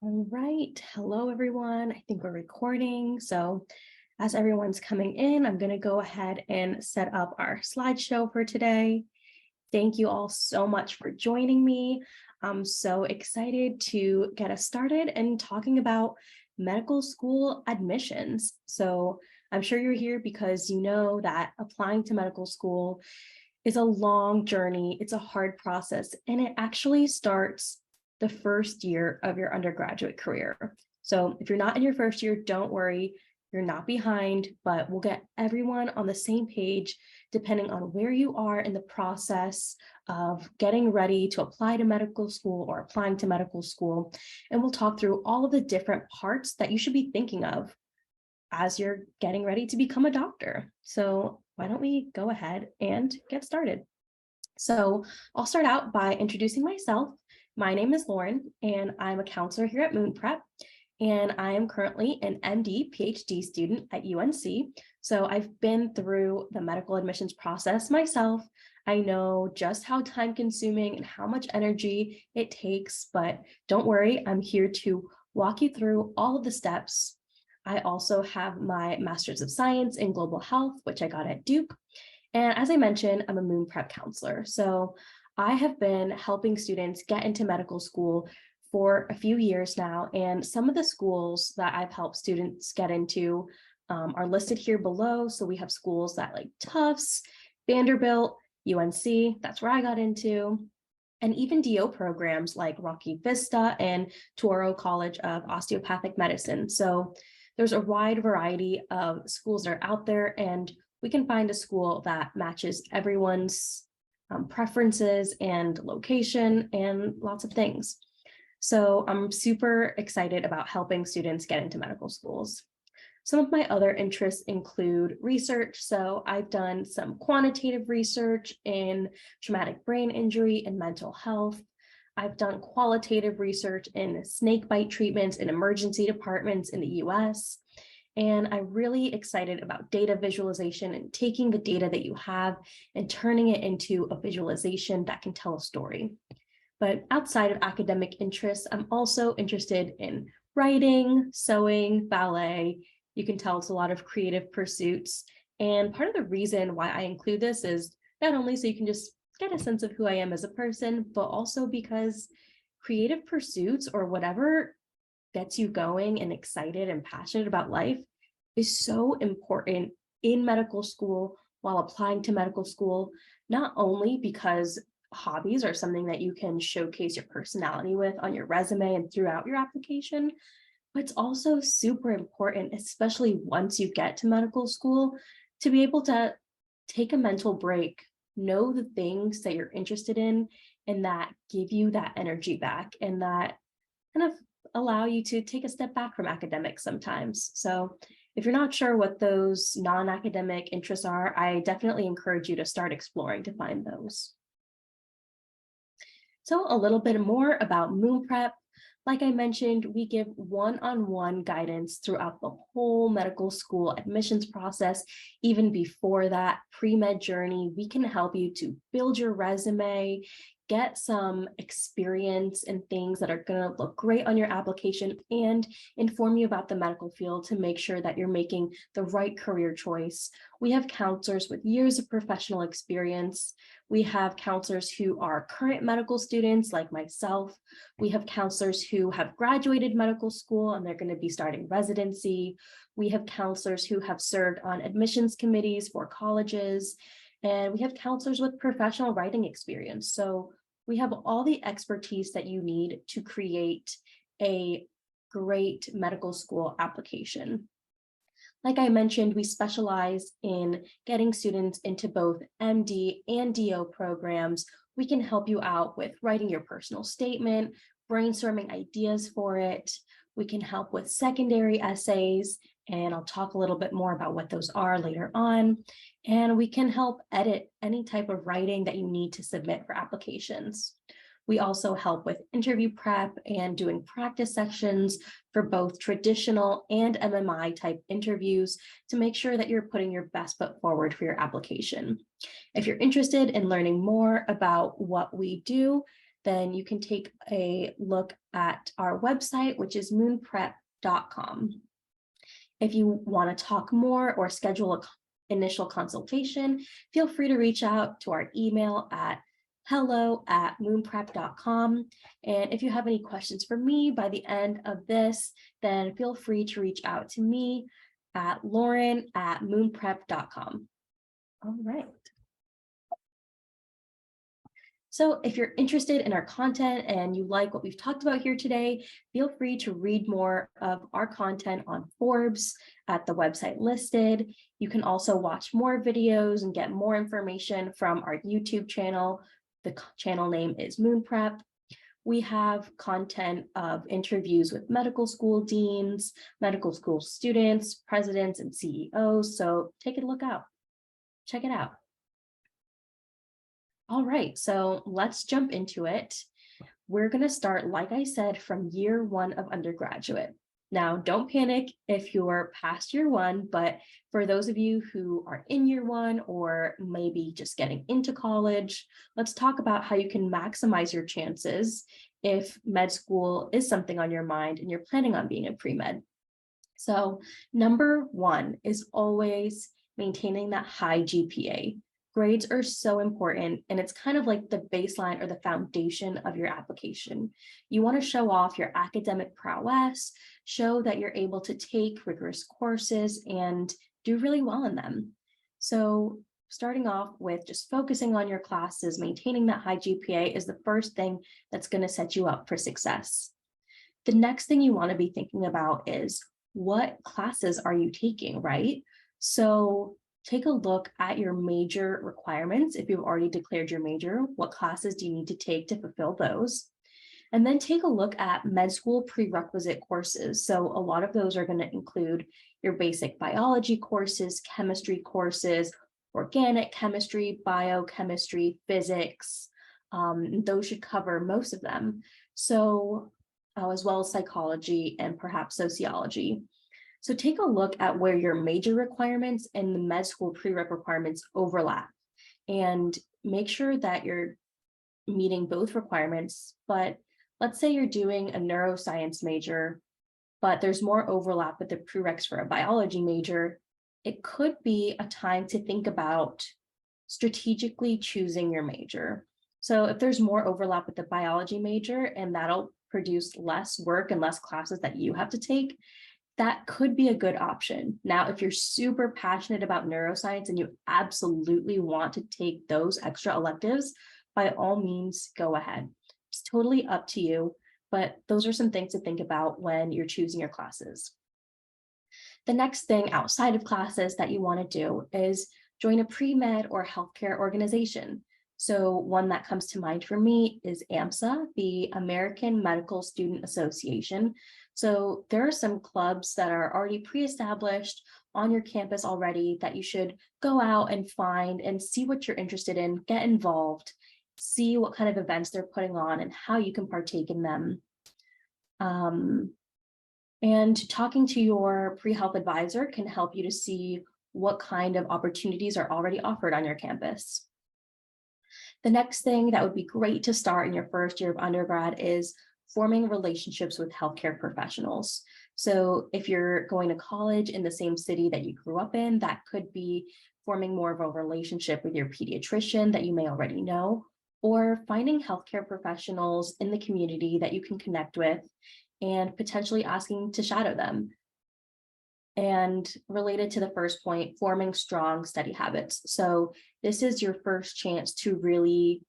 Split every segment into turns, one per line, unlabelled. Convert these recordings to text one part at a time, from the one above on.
All right. Hello, everyone. I think we're recording. So as everyone's coming in, I'm going to go ahead and set up our slideshow for today. Thank you all so much for joining me. I'm so excited to get us started and talking about medical school admissions. So I'm sure you're here because you know that applying to medical school is a long journey. It's a hard process, and it actually starts the first year of your undergraduate career. So if you're not in your first year, don't worry, you're not behind, but we'll get everyone on the same page depending on where you are in the process of getting ready to apply to medical school or applying to medical school. And we'll talk through all of the different parts that you should be thinking of as you're getting ready to become a doctor. So why don't we go ahead and get started? So I'll start out by introducing myself. My name is Lauren, and I'm a counselor here at Moon Prep, and I am currently an MD PhD student at UNC. So I've been through the medical admissions process myself. I know just how time consuming and how much energy it takes, but don't worry, I'm here to walk you through all of the steps. I also have my Master's of Science in Global Health, which I got at Duke. And as I mentioned, I'm a Moon Prep counselor. So I have been helping students get into medical school for a few years now. And some of the schools that I've helped students get into are listed here below. So we have schools that like Tufts, Vanderbilt, UNC, that's where I got into, and even DO programs like Rocky Vista and Touro College of Osteopathic Medicine. So there's a wide variety of schools that are out there, and we can find a school that matches everyone's preferences and location and lots of things. So I'm super excited about helping students get into medical schools. Some of my other interests include research. So I've done some quantitative research in traumatic brain injury and mental health. I've done qualitative research in snake bite treatments in emergency departments in the US. And I'm really excited about data visualization and taking the data that you have and turning it into a visualization that can tell a story. But outside of academic interests, I'm also interested in writing, sewing, ballet. You can tell it's a lot of creative pursuits. And part of the reason why I include this is not only so you can just get a sense of who I am as a person, but also because creative pursuits or whatever gets you going and excited and passionate about life is so important in medical school while applying to medical school, not only because hobbies are something that you can showcase your personality with on your resume and throughout your application, but it's also super important, especially once you get to medical school, to be able to take a mental break, know the things that you're interested in, and that give you that energy back and that kind of allow you to take a step back from academics sometimes. So if you're not sure what those non-academic interests are, I definitely encourage you to start exploring to find those. So a little bit more about Moon Prep. Like I mentioned, we give one-on-one guidance throughout the whole medical school admissions process. Even before that pre-med journey, we can help you to build your resume, get some experience and things that are going to look great on your application, and inform you about the medical field to make sure that you're making the right career choice. We have counselors with years of professional experience. We have counselors who are current medical students like myself. We have counselors who have graduated medical school and they're going to be starting residency. We have counselors who have served on admissions committees for colleges. And we have counselors with professional writing experience. So we have all the expertise that you need to create a great medical school application. Like I mentioned, we specialize in getting students into both MD and DO programs. We can help you out with writing your personal statement, brainstorming ideas for it. We can help with secondary essays, and I'll talk a little bit more about what those are later on. And we can help edit any type of writing that you need to submit for applications. We also help with interview prep and doing practice sections for both traditional and MMI type interviews to make sure that you're putting your best foot forward for your application. If you're interested in learning more about what we do, then you can take a look at our website, which is moonprep.com. If you want to talk more or schedule an initial consultation, feel free to reach out to our email at hello@moonprep.com. And if you have any questions for me by the end of this, then feel free to reach out to me at lauren@moonprep.com. All right. So if you're interested in our content and you like what we've talked about here today, feel free to read more of our content on Forbes at the website listed. You can also watch more videos and get more information from our YouTube channel. The channel name is Moon Prep. We have content of interviews with medical school deans, medical school students, presidents, and CEOs. So take a look out. Check it out. All right, so let's jump into it. We're going to start, like I said, from year one of undergraduate. Now, don't panic if you're past year one, but for those of you who are in year one or maybe just getting into college, let's talk about how you can maximize your chances if med school is something on your mind and you're planning on being a pre-med. So number one is always maintaining that high GPA. Grades are so important, and it's kind of like the baseline or the foundation of your application. You want to show off your academic prowess, show that you're able to take rigorous courses and do really well in them. So starting off with just focusing on your classes, maintaining that high GPA is the first thing that's going to set you up for success. The next thing you want to be thinking about is what classes are you taking, right? So take a look at your major requirements. If you've already declared your major, what classes do you need to take to fulfill those? And then take a look at med school prerequisite courses. So a lot of those are going to include your basic biology courses, chemistry courses, organic chemistry, biochemistry, physics. Those should cover most of them. So as well as psychology and perhaps sociology. So take a look at where your major requirements and the med school prereq requirements overlap and make sure that you're meeting both requirements. But let's say you're doing a neuroscience major, but there's more overlap with the prereqs for a biology major. It could be a time to think about strategically choosing your major. So if there's more overlap with the biology major and that'll produce less work and less classes that you have to take, that could be a good option. Now, if you're super passionate about neuroscience and you absolutely want to take those extra electives, by all means, go ahead. It's totally up to you, but those are some things to think about when you're choosing your classes. The next thing outside of classes that you want to do is join a pre-med or healthcare organization. So one that comes to mind for me is AMSA, the American Medical Student Association. So there are some clubs that are already pre-established on your campus already that you should go out and find and see what you're interested in, get involved, see what kind of events they're putting on and how you can partake in them. And talking to your pre-health advisor can help you to see what kind of opportunities are already offered on your campus. The next thing that would be great to start in your first year of undergrad is forming relationships with healthcare professionals. So if you're going to college in the same city that you grew up in, that could be forming more of a relationship with your pediatrician that you may already know, or finding healthcare professionals in the community that you can connect with and potentially asking to shadow them. And related to the first point, forming strong study habits. So this is your first chance to really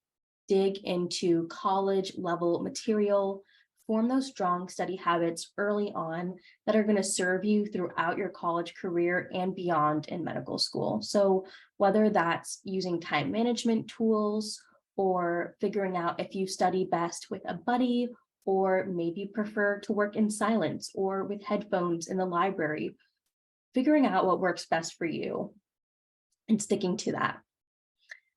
dig into college level material, form those strong study habits early on that are going to serve you throughout your college career and beyond in medical school. So whether that's using time management tools or figuring out if you study best with a buddy, or maybe you prefer to work in silence or with headphones in the library, figuring out what works best for you and sticking to that.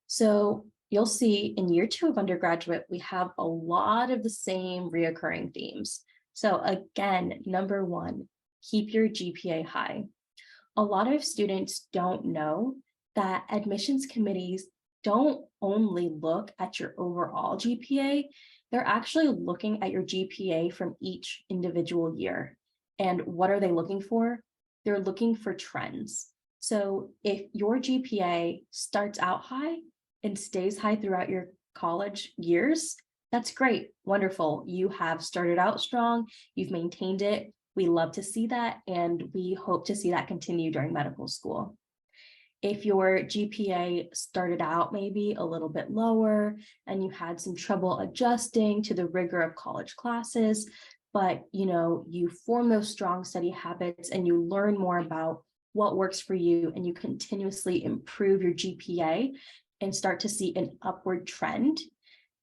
So you'll see in year 2 of undergraduate, we have a lot of the same reoccurring themes. So again, number 1, keep your GPA high. A lot of students don't know that admissions committees don't only look at your overall GPA, they're actually looking at your GPA from each individual year. And what are they looking for? They're looking for trends. So if your GPA starts out high and stays high throughout your college years, that's great, wonderful. You have started out strong, you've maintained it. We love to see that, and we hope to see that continue during medical school. If your GPA started out maybe a little bit lower and you had some trouble adjusting to the rigor of college classes, but you form those strong study habits and you learn more about what works for you, and you continuously improve your GPA and start to see an upward trend,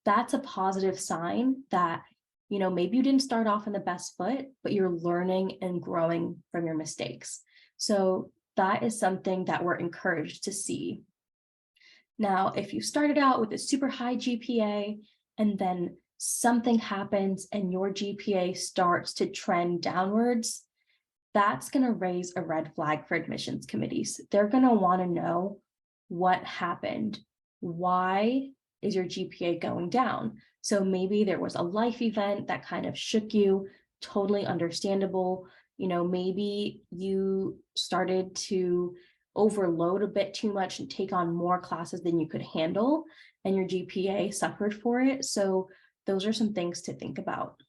that's a positive sign that maybe you didn't start off in the best foot, but you're learning and growing from your mistakes. So that is something that we're encouraged to see. Now, if you started out with a super high GPA and then something happens and your GPA starts to trend downwards, that's going to raise a red flag for admissions committees. They're going to want to know what happened. Why is your GPA going down? So maybe there was a life event that kind of shook you, totally understandable. Maybe you started to overload a bit too much and take on more classes than you could handle, and your GPA suffered for it. So those are some things to think about.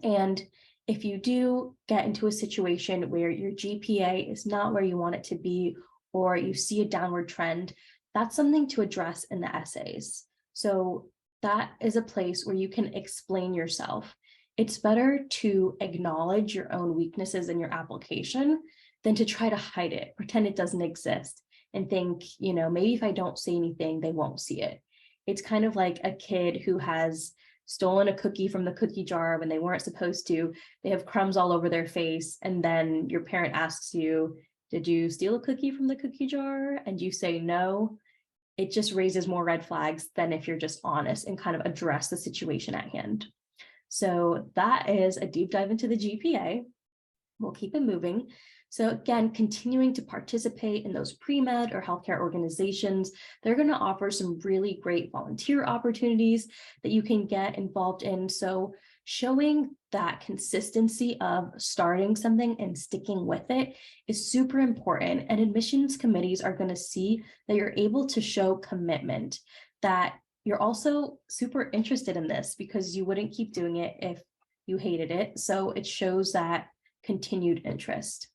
And if you do get into a situation where your GPA is not where you want it to be, or you see a downward trend, that's something to address in the essays. So that is a place where you can explain yourself. It's better to acknowledge your own weaknesses in your application than to try to hide it, pretend it doesn't exist, and think, maybe if I don't say anything, they won't see it. It's kind of like a kid who has stolen a cookie from the cookie jar when they weren't supposed to. They have crumbs all over their face, and then your parent asks you, did you steal a cookie from the cookie jar? And you say no. It just raises more red flags than if you're just honest and kind of address the situation at hand. So that is a deep dive into the GPA. We'll keep it moving. So again, continuing to participate in those pre-med or healthcare organizations, they're going to offer some really great volunteer opportunities that you can get involved in. So showing that consistency of starting something and sticking with it is super important. And admissions committees are going to see that you're able to show commitment, that you're also super interested in this, because you wouldn't keep doing it if you hated it. So it shows that continued interest.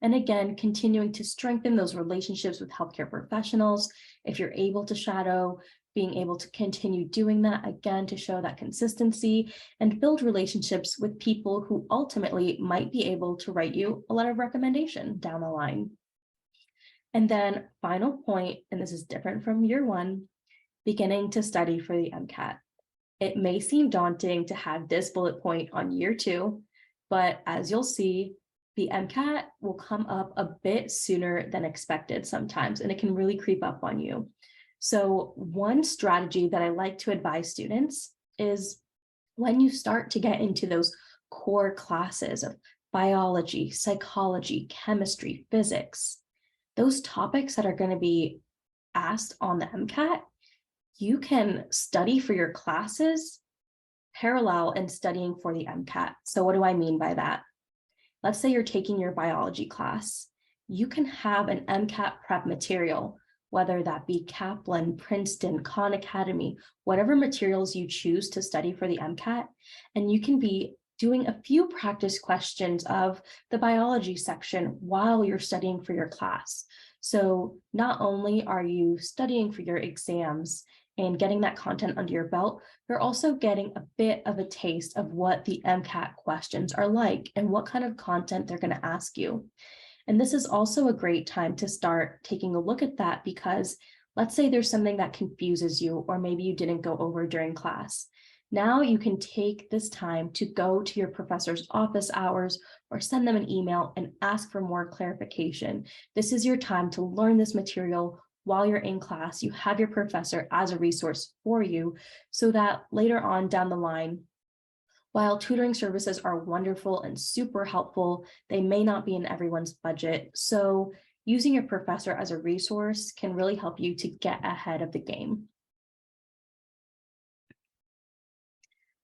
And again, continuing to strengthen those relationships with healthcare professionals. If you're able to shadow, being able to continue doing that, again, to show that consistency and build relationships with people who ultimately might be able to write you a letter of recommendation down the line. And then final point, and this is different from year one, beginning to study for the MCAT. It may seem daunting to have this bullet point on year two, but as you'll see, the MCAT will come up a bit sooner than expected sometimes, and it can really creep up on you. So one strategy that I like to advise students is when you start to get into those core classes of biology, psychology, chemistry, physics, those topics that are going to be asked on the MCAT, you can study for your classes parallel and studying for the MCAT. So what do I mean by that? Let's say you're taking your biology class. You can have an MCAT prep material, whether that be Kaplan, Princeton, Khan Academy, whatever materials you choose to study for the MCAT, and you can be doing a few practice questions of the biology section while you're studying for your class. So not only are you studying for your exams and getting that content under your belt, you're also getting a bit of a taste of what the MCAT questions are like and what kind of content they're going to ask you. And this is also a great time to start taking a look at that, because let's say there's something that confuses you, or maybe you didn't go over during class. Now you can take this time to go to your professor's office hours or send them an email and ask for more clarification. This is your time to learn this material while you're in class. You have your professor as a resource for you, so that later on down the line, while tutoring services are wonderful and super helpful, they may not be in everyone's budget. So using your professor as a resource can really help you to get ahead of the game.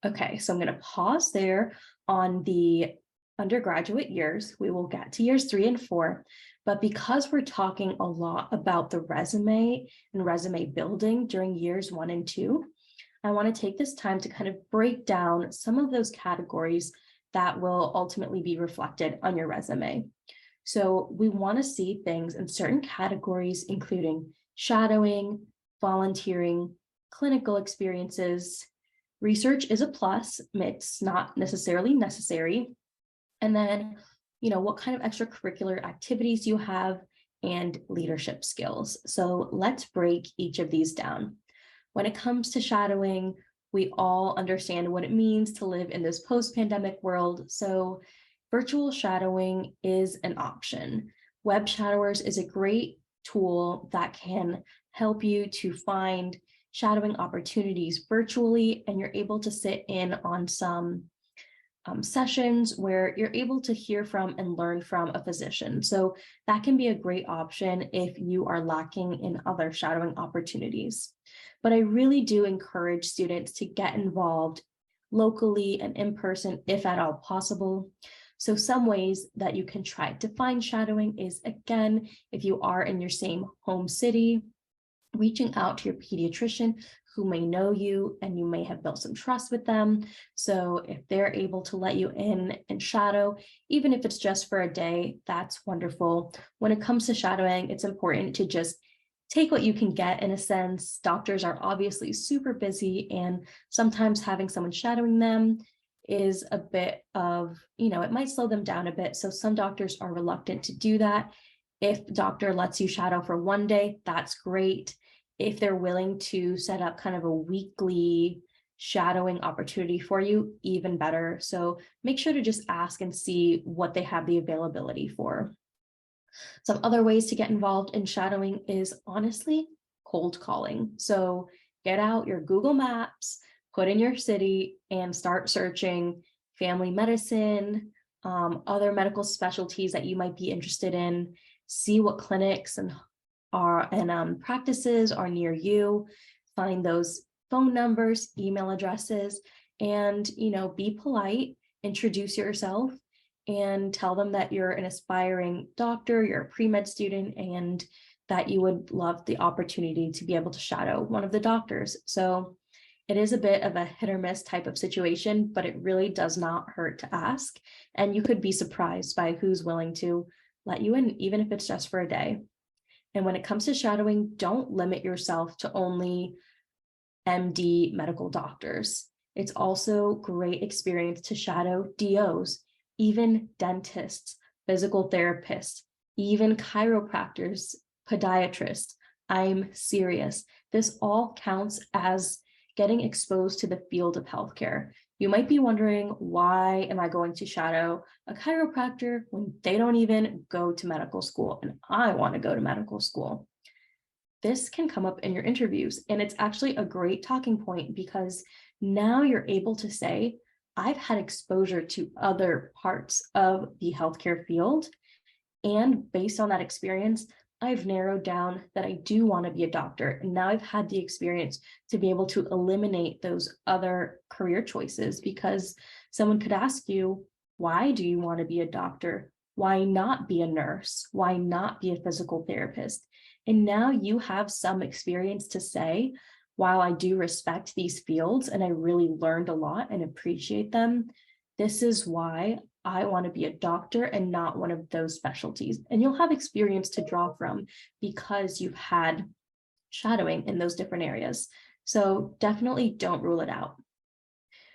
Okay, so I'm going to pause there on the undergraduate years. We will get to years 3 and 4, but because we're talking a lot about the resume and resume building during years 1 and 2, I want to take this time to kind of break down some of those categories that will ultimately be reflected on your resume. So we want to see things in certain categories, including shadowing, volunteering, clinical experiences. Research is a plus, it's not necessarily necessary. And then, what kind of extracurricular activities you have and leadership skills. So let's break each of these down. When it comes to shadowing, we all understand what it means to live in this post-pandemic world. So virtual shadowing is an option. Web Shadowers is a great tool that can help you to find shadowing opportunities virtually, and you're able to sit in on some sessions where you're able to hear from and learn from a physician. So that can be a great option if you are lacking in other shadowing opportunities. But I really do encourage students to get involved locally and in person, if at all possible. So some ways that you can try to find shadowing is, again, if you are in your same home city, reaching out to your pediatrician who may know you and you may have built some trust with them. So if they're able to let you in and shadow, even if it's just for a day, that's wonderful. When it comes to shadowing, it's important to just take what you can get in a sense. Doctors are obviously super busy, and sometimes having someone shadowing them is a bit of, it might slow them down a bit. So some doctors are reluctant to do that. If the doctor lets you shadow for one day, that's great. If they're willing to set up kind of a weekly shadowing opportunity for you, even better. So make sure to just ask and see what they have the availability for. Some other ways to get involved in shadowing is honestly cold calling. So get out your Google Maps, put in your city, and start searching family medicine, other medical specialties that you might be interested in. See what clinics and practices are near you. Find those phone numbers, email addresses, and be polite. Introduce yourself and tell them that you're an aspiring doctor, you're a pre-med student, and that you would love the opportunity to be able to shadow one of the doctors. So it is a bit of a hit or miss type of situation, but it really does not hurt to ask. And you could be surprised by who's willing to let you in, even if it's just for a day. And when it comes to shadowing, don't limit yourself to only MD medical doctors. It's also great experience to shadow DOs, even dentists, physical therapists, even chiropractors, podiatrists. I'm serious. This all counts as getting exposed to the field of healthcare. You might be wondering, why am I going to shadow a chiropractor when they don't even go to medical school and I want to go to medical school? This can come up in your interviews, and it's actually a great talking point because now you're able to say, I've had exposure to other parts of the healthcare field, and based on that experience, I've narrowed down that I do want to be a doctor. And now I've had the experience to be able to eliminate those other career choices, because someone could ask you, why do you want to be a doctor? Why not be a nurse? Why not be a physical therapist? And now you have some experience to say, while I do respect these fields and I really learned a lot and appreciate them, this is why I want to be a doctor and not one of those specialties. And you'll have experience to draw from because you've had shadowing in those different areas. So definitely don't rule it out.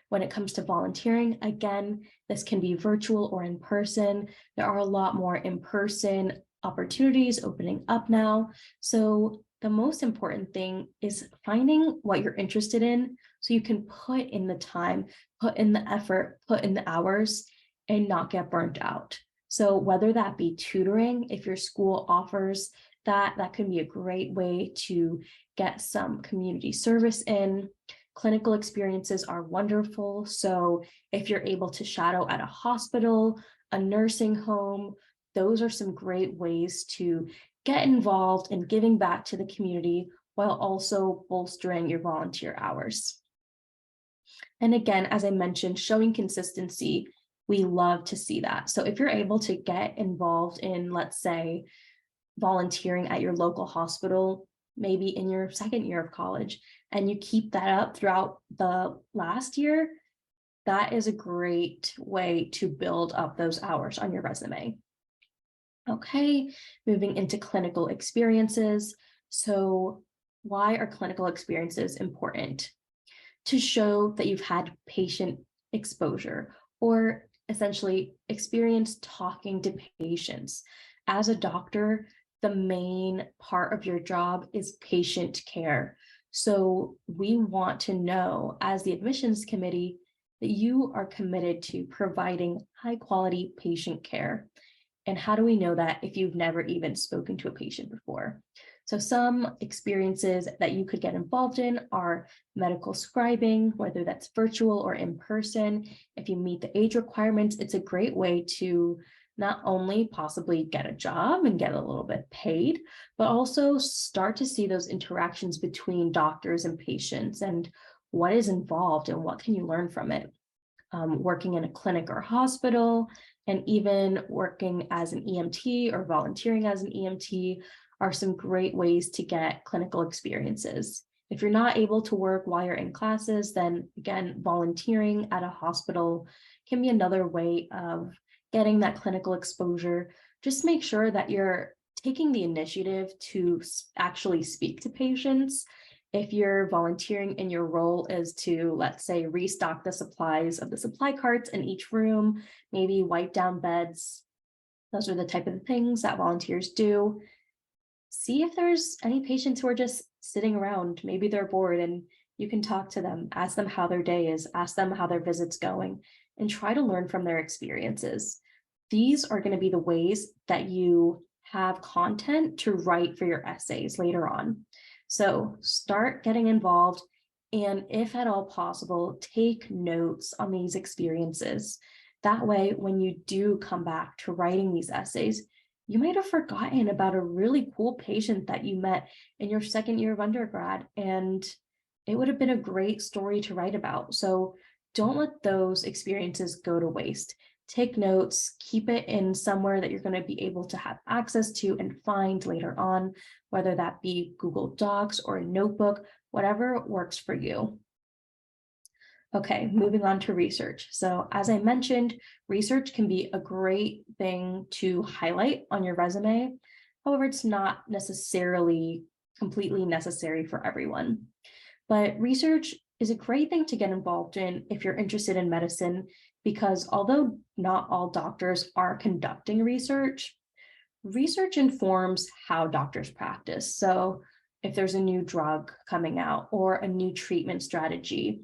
When it comes to volunteering, again, this can be virtual or in person. There are a lot more in-person opportunities opening up now. So the most important thing is finding what you're interested in so you can put in the time, put in the effort, put in the hours, and not get burnt out. So whether that be tutoring, if your school offers that, that can be a great way to get some community service in. Clinical experiences are wonderful. So if you're able to shadow at a hospital, a nursing home, those are some great ways to get involved in giving back to the community while also bolstering your volunteer hours. And again, as I mentioned, showing consistency, we love to see that. So if you're able to get involved in, let's say, volunteering at your local hospital, maybe in your second year of college, and you keep that up throughout the last year, that is a great way to build up those hours on your resume. Okay, moving into clinical experiences. So why are clinical experiences important? To show that you've had patient exposure, or essentially experience talking to patients. As a doctor, the main part of your job is patient care. So we want to know, as the admissions committee, that you are committed to providing high quality patient care. And how do we know that if you've never even spoken to a patient before? So some experiences that you could get involved in are medical scribing, whether that's virtual or in person. If you meet the age requirements, it's a great way to not only possibly get a job and get a little bit paid, but also start to see those interactions between doctors and patients and what is involved and what can you learn from it. Working in a clinic or hospital, and even working as an EMT or volunteering as an EMT are some great ways to get clinical experiences. If you're not able to work while you're in classes, then again, volunteering at a hospital can be another way of getting that clinical exposure. Just make sure that you're taking the initiative to actually speak to patients. If you're volunteering and your role is to, let's say, restock the supplies of the supply carts in each room, maybe wipe down beds, those are the type of things that volunteers do. See if there's any patients who are just sitting around, maybe they're bored, and you can talk to them, ask them how their day is, ask them how their visit's going, and try to learn from their experiences. These are going to be the ways that you have content to write for your essays later on. So start getting involved, and if at all possible, take notes on these experiences. That way, when you do come back to writing these essays, you might have forgotten about a really cool patient that you met in your second year of undergrad, and it would have been a great story to write about. So don't let those experiences go to waste. Take notes, keep it in somewhere that you're going to be able to have access to and find later on, whether that be Google Docs or a notebook, whatever works for you. Okay, moving on to research. So as I mentioned, research can be a great thing to highlight on your resume. However, it's not necessarily completely necessary for everyone. But research is a great thing to get involved in if you're interested in medicine, because although not all doctors are conducting research, research informs how doctors practice. So if there's a new drug coming out or a new treatment strategy,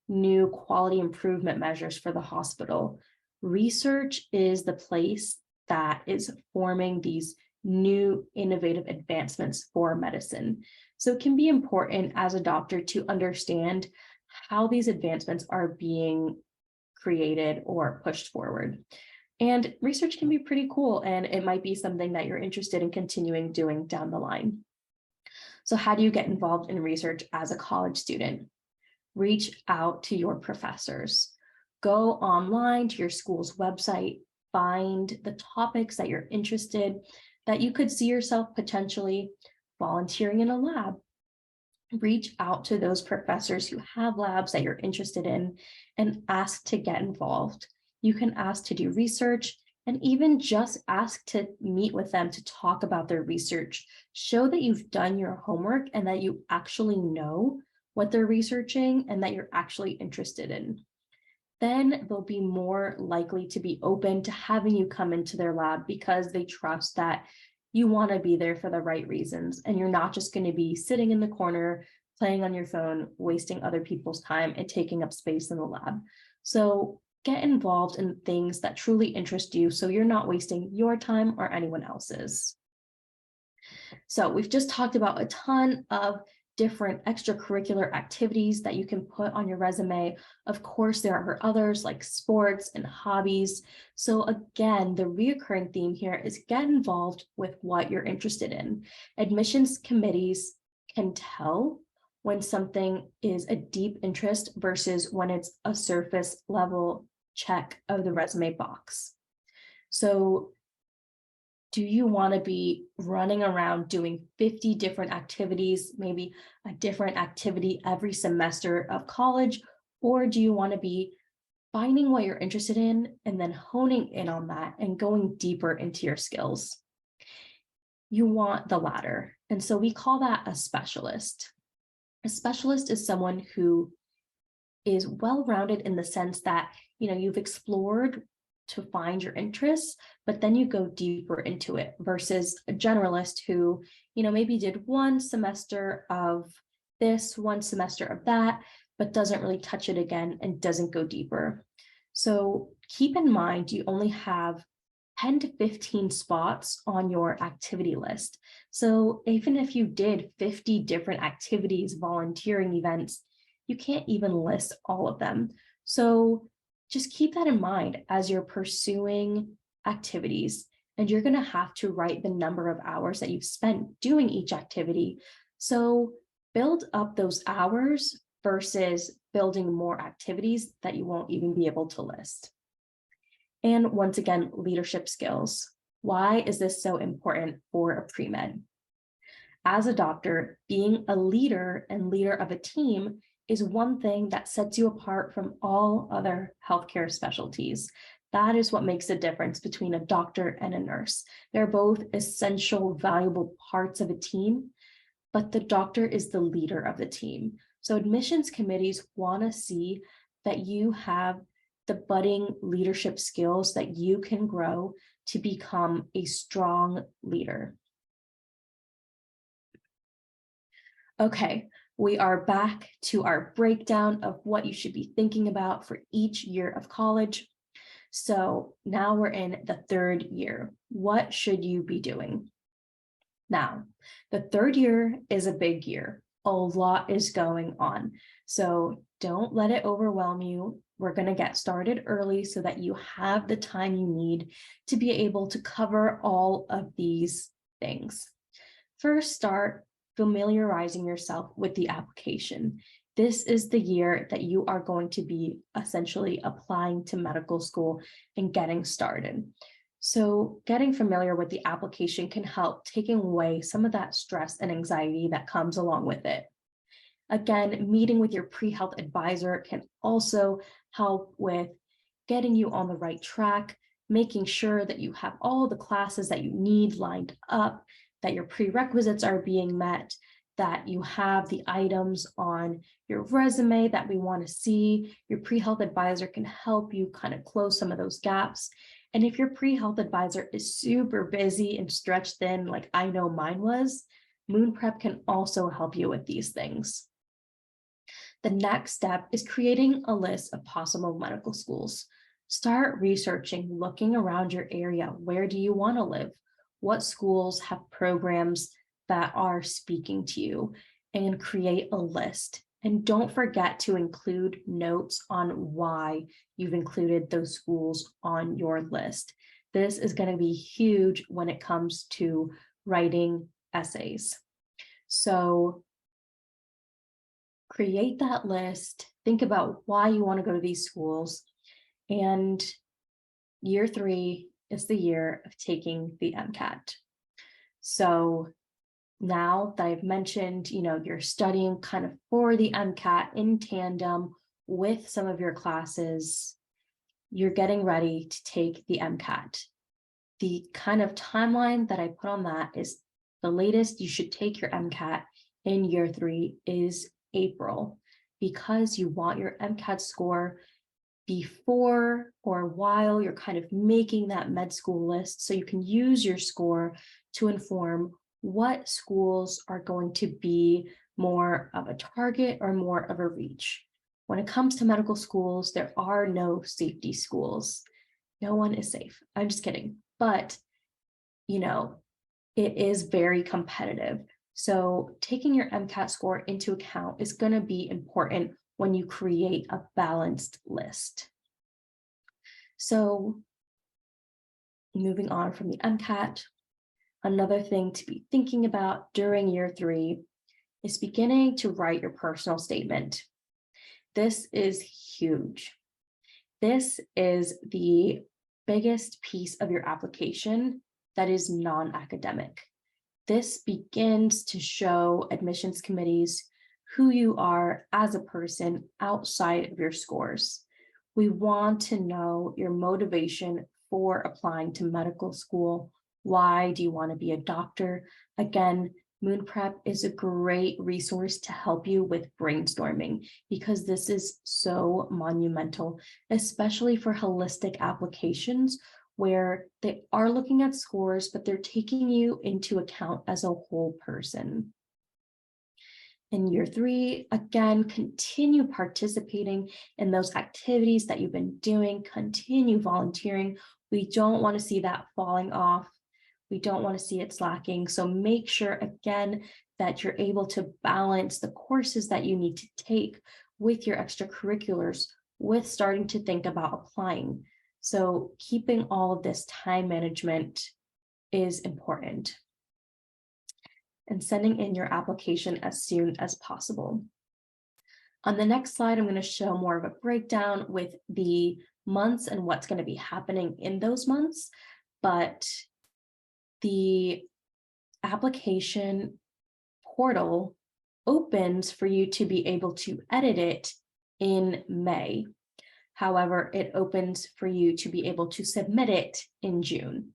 new quality improvement measures for the hospital, research is the place that is forming these new innovative advancements for medicine. So it can be important as a doctor to understand how these advancements are being created or pushed forward. And research can be pretty cool, and it might be something that you're interested in continuing doing down the line. So how do you get involved in research as a college student? Reach out to your professors. Go online to your school's website, find the topics that you're interested, that you could see yourself potentially volunteering in a lab. Reach out to those professors who have labs that you're interested in and ask to get involved. You can ask to do research and even just ask to meet with them to talk about their research. Show that you've done your homework and that you actually know what they're researching and that you're actually interested in. Then they'll be more likely to be open to having you come into their lab because they trust that you want to be there for the right reasons and you're not just going to be sitting in the corner playing on your phone, wasting other people's time and taking up space in the lab. So get involved in things that truly interest you so you're not wasting your time or anyone else's. So we've just talked about a ton of different extracurricular activities that you can put on your resume. Of course, there are others like sports and hobbies. So again, the reoccurring theme here is get involved with what you're interested in. Admissions committees can tell when something is a deep interest versus when it's a surface level check of the resume box. So do you want to be running around doing 50 different activities, maybe a different activity every semester of college? Or do you want to be finding what you're interested in and then honing in on that and going deeper into your skills? You want the latter. And so we call that a specialist. A specialist is someone who is well-rounded in the sense that, you've explored to find your interests, but then you go deeper into it versus a generalist who, maybe did one semester of this, one semester of that, but doesn't really touch it again and doesn't go deeper. So keep in mind, you only have 10 to 15 spots on your activity list. So even if you did 50 different activities, volunteering events, you can't even list all of them. So just keep that in mind as you're pursuing activities, and you're going to have to write the number of hours that you've spent doing each activity. So build up those hours versus building more activities that you won't even be able to list. And once again, leadership skills. Why is this so important for a pre-med? As a doctor, being a leader and leader of a team is one thing that sets you apart from all other healthcare specialties. That is what makes the difference between a doctor and a nurse. They're both essential, valuable parts of a team, but the doctor is the leader of the team. So admissions committees want to see that you have the budding leadership skills that you can grow to become a strong leader. Okay, we are back to our breakdown of what you should be thinking about for each year of college. So now we're in the third year. What should you be doing? Now, the third year is a big year. A lot is going on. So don't let it overwhelm you. We're going to get started early so that you have the time you need to be able to cover all of these things. First, start familiarizing yourself with the application. This is the year that you are going to be essentially applying to medical school and getting started. So getting familiar with the application can help taking away some of that stress and anxiety that comes along with it. Again, meeting with your pre-health advisor can also help with getting you on the right track, making sure that you have all the classes that you need lined up, that your prerequisites are being met, that you have the items on your resume that we want to see. Your pre-health advisor can help you kind of close some of those gaps. And if your pre-health advisor is super busy and stretched thin, like I know mine was, Moon Prep can also help you with these things. The next step is creating a list of possible medical schools. Start researching, looking around your area. Where do you want to live? What schools have programs that are speaking to you? And create a list. And don't forget to include notes on why you've included those schools on your list. This is going to be huge when it comes to writing essays. So create that list, think about why you want to go to these schools, and year 3 is the year of taking the MCAT. So now that I've mentioned, you're studying kind of for the MCAT in tandem with some of your classes, you're getting ready to take the MCAT. The kind of timeline that I put on that is the latest you should take your MCAT in year 3 is April, because you want your MCAT score before or while you're kind of making that med school list, so you can use your score to inform what schools are going to be more of a target or more of a reach. When it comes to medical schools, there are no safety schools. No one is safe. I'm just kidding. But, it is very competitive. So taking your MCAT score into account is going to be important when you create a balanced list. So moving on from the MCAT, another thing to be thinking about during year 3 is beginning to write your personal statement. This is huge. This is the biggest piece of your application that is non-academic. This begins to show admissions committees who you are as a person outside of your scores. We want to know your motivation for applying to medical school. Why do you want to be a doctor? Again, Moon Prep is a great resource to help you with brainstorming because this is so monumental, especially for holistic applications where they are looking at scores, but they're taking you into account as a whole person. In year 3, again, continue participating in those activities that you've been doing, continue volunteering. We don't want to see that falling off. We don't want to see it slacking. So make sure, again, that you're able to balance the courses that you need to take with your extracurriculars, with starting to think about applying. So keeping all of this time management is important. And sending in your application as soon as possible. On the next slide, I'm going to show more of a breakdown with the months and what's going to be happening in those months. But the application portal opens for you to be able to edit it in May. However, it opens for you to be able to submit it in June.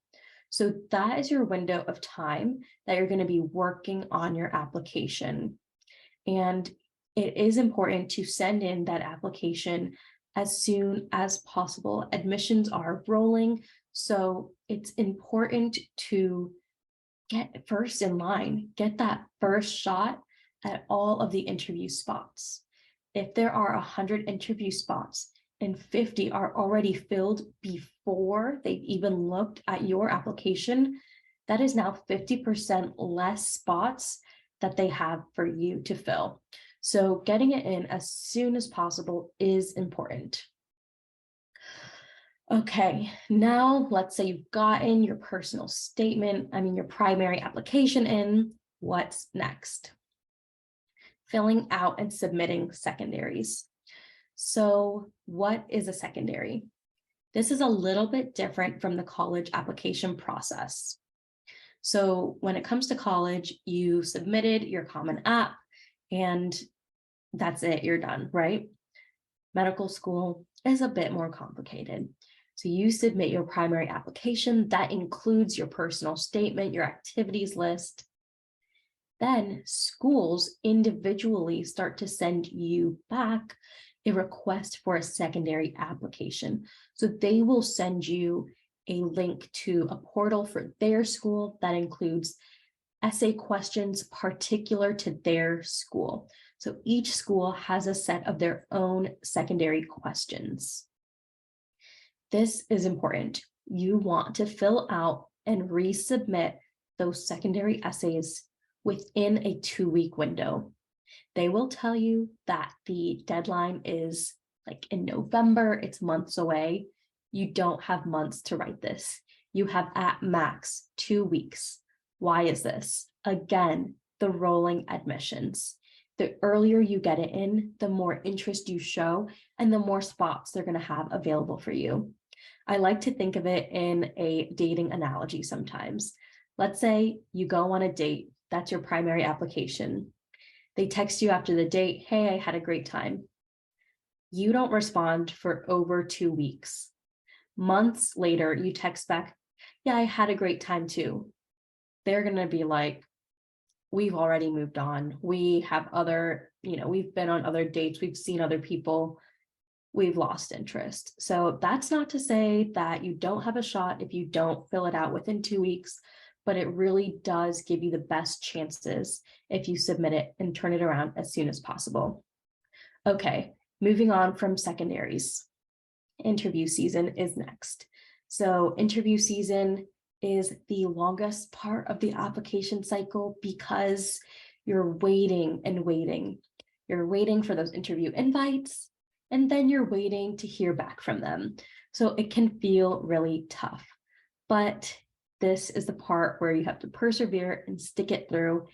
So that is your window of time that you're going to be working on your application. And it is important to send in that application as soon as possible. Admissions are rolling, so it's important to get first in line, get that first shot at all of the interview spots. If there are 100 interview spots and 50 are already filled before they've even looked at your application, that is now 50% less spots that they have for you to fill. So getting it in as soon as possible is important. Okay, now let's say you've gotten your personal statement, your primary application in. What's next? Filling out and submitting secondaries. So what is a secondary? This is a little bit different from the college application process. So when it comes to college, you submitted your Common App and that's it, you're done, right? Medical school is a bit more complicated. So you submit your primary application that includes your personal statement, your activities list. Then schools individually start to send you back a request for a secondary application. So they will send you a link to a portal for their school that includes essay questions particular to their school. So each school has a set of their own secondary questions. This is important. You want to fill out and resubmit those secondary essays within a 2-week window. They will tell you that the deadline is like in November, it's months away. You don't have months to write this. You have at max 2 weeks. Why is this? Again, the rolling admissions. The earlier you get it in, the more interest you show and the more spots they're going to have available for you. I like to think of it in a dating analogy sometimes. Let's say you go on a date. That's your primary application. They text you after the date, hey, I had a great time. You don't respond for over 2 weeks. Months later, you text back, yeah, I had a great time too. They're going to be like, we've already moved on. We have other, we've been on other dates. We've seen other people. We've lost interest. So that's not to say that you don't have a shot if you don't fill it out within 2 weeks, but it really does give you the best chances if you submit it and turn it around as soon as possible. Okay, moving on from secondaries. Interview season is next. So interview season is the longest part of the application cycle because you're waiting and waiting. You're waiting for those interview invites, and then you're waiting to hear back from them. So it can feel really tough, but this is the part where you have to persevere and stick it through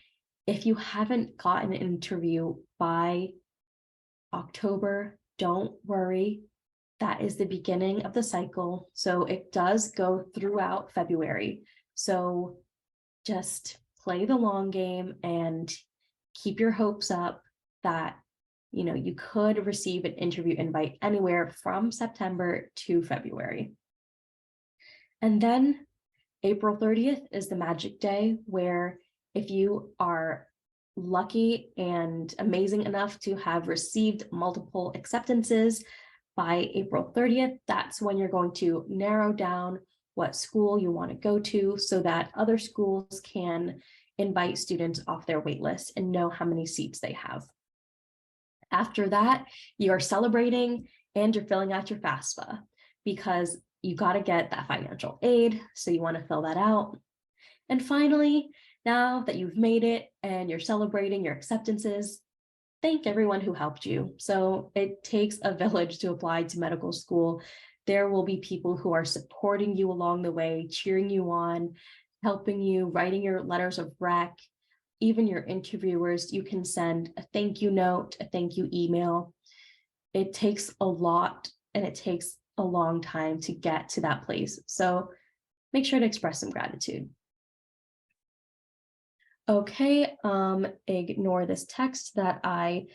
If you haven't gotten an interview by October, don't worry. That is the beginning of the cycle. So it does go throughout February. So just play the long game and keep your hopes up that you could receive an interview invite anywhere from September to February. And then April 30th is the magic day where if you are lucky and amazing enough to have received multiple acceptances by April 30th, that's when you're going to narrow down what school you want to go to so that other schools can invite students off their wait list and know how many seats they have. After that, you are celebrating and you're filling out your FAFSA because you got to get that financial aid. So you want to fill that out. And finally, now that you've made it and you're celebrating your acceptances, thank everyone who helped you. So it takes a village to apply to medical school. There will be people who are supporting you along the way, cheering you on, helping you, writing your letters of rec. Even your interviewers, you can send a thank you note, a thank you email. It takes a lot and it takes a long time to get to that place. So make sure to express some gratitude. Okay, ignore this text that I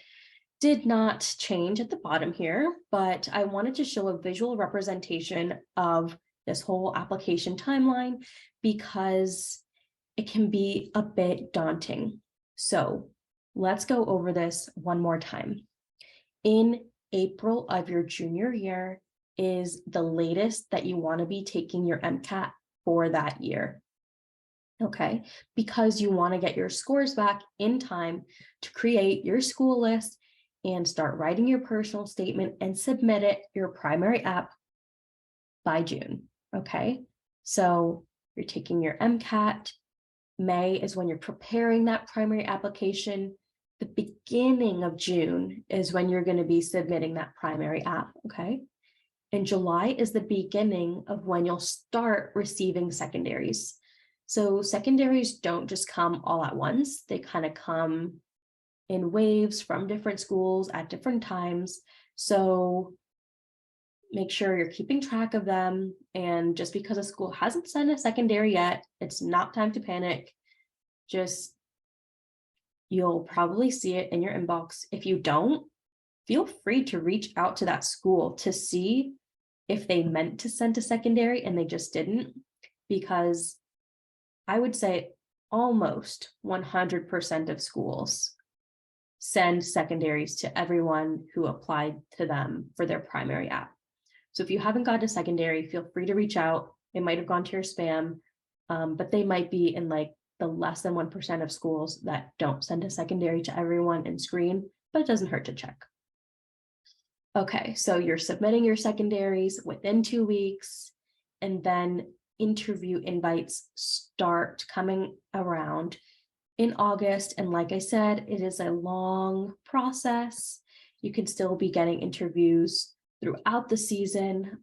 did not change at the bottom here, but I wanted to show a visual representation of this whole application timeline because it can be a bit daunting. So let's go over this one more time. In April of your junior year is the latest that you want to be taking your MCAT for that year. Okay, because you want to get your scores back in time to create your school list and start writing your personal statement and submit it your primary app by June. Okay, so you're taking your MCAT. May is when you're preparing that primary application. The beginning of June is when you're going to be submitting that primary app. Okay, and July is the beginning of when you'll start receiving secondaries. So secondaries don't just come all at once. They kind of come in waves from different schools at different times. So make sure you're keeping track of them. And just because a school hasn't sent a secondary yet, it's not time to panic. Just, you'll probably see it in your inbox. If you don't, feel free to reach out to that school to see if they meant to send a secondary and they just didn't, because I would say almost 100% of schools send secondaries to everyone who applied to them for their primary app. So if you haven't got a secondary, feel free to reach out. It might have gone to your spam, but they might be in like the less than 1% of schools that don't send a secondary to everyone and screen, but it doesn't hurt to check. Okay, so you're submitting your secondaries within 2 weeks, and then interview invites start coming around in August. And like I said, it is a long process. You can still be getting interviews throughout the season,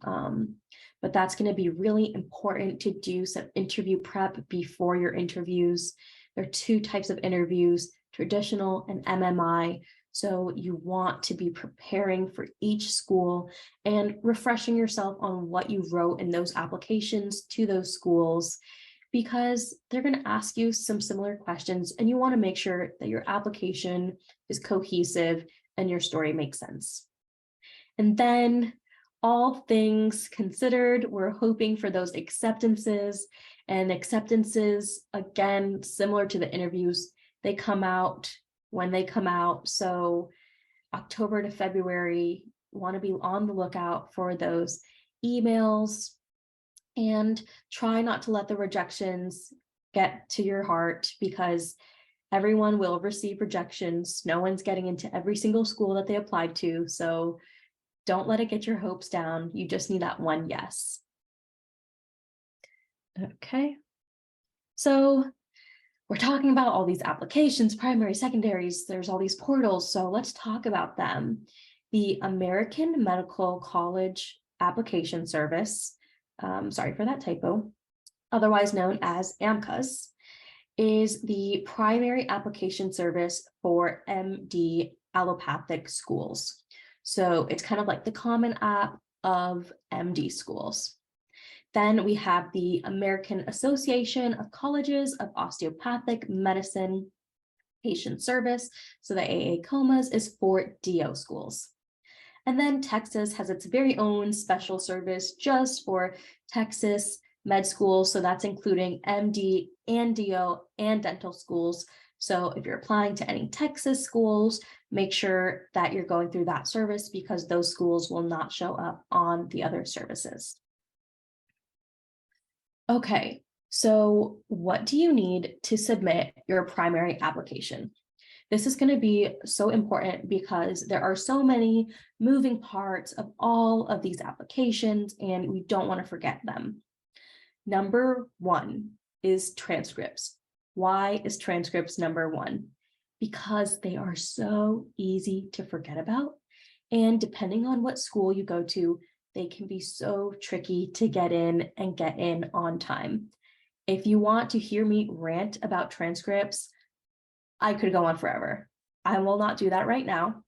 but that's going to be really important to do some interview prep before your interviews. There are 2 types of interviews, traditional and MMI. So you want to be preparing for each school and refreshing yourself on what you wrote in those applications to those schools, because they're going to ask you some similar questions and you want to make sure that your application is cohesive and your story makes sense. And then, all things considered, we're hoping for those acceptances, and acceptances, again, similar to the interviews, they come out when they come out. So October to February, want to be on the lookout for those emails and try not to let the rejections get to your heart, because everyone will receive rejections. No one's getting into every single school that they applied to. So don't let it get your hopes down. You just need that one yes. Okay. So we're talking about all these applications, primary, secondaries, there's all these portals. So let's talk about them. The American Medical College Application Service, sorry for that typo, otherwise known as AMCAS, is the primary application service for MD allopathic schools. So it's kind of like the common app of MD schools. Then we have the American Association of Colleges of Osteopathic Medicine Patient Service. So the AACOMAS is for DO schools. And then Texas has its very own special service just for Texas med schools. So that's including MD and DO and dental schools. So if you're applying to any Texas schools, make sure that you're going through that service because those schools will not show up on the other services. Okay, so what do you need to submit your primary application? This is going to be so important because there are so many moving parts of all of these applications and we don't want to forget them. Number one is transcripts. Why is transcripts number one? Because they are so easy to forget about. And depending on what school you go to, they can be so tricky to get in on time. If you want to hear me rant about transcripts, I could go on forever. I will not do that right now,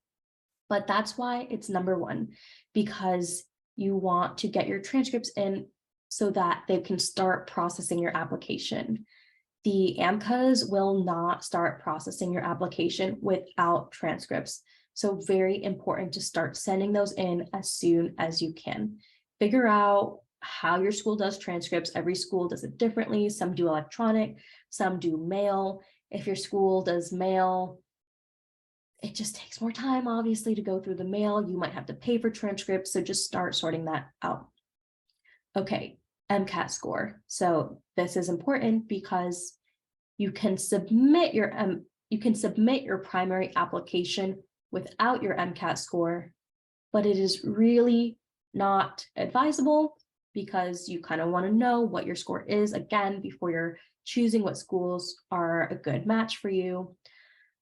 but that's why it's number one, because you want to get your transcripts in so that they can start processing your application. The AMCAs will not start processing your application without transcripts. So very important to start sending those in as soon as you can. Figure out how your school does transcripts. Every school does it differently. Some do electronic, some do mail. If your school does mail, it just takes more time, obviously, to go through the mail. You might have to pay for transcripts, so just start sorting that out. Okay, MCAT score. So this is important because you can submit your primary application without your MCAT score, but it is really not advisable because you kind of want to know what your score is again before you're choosing what schools are a good match for you.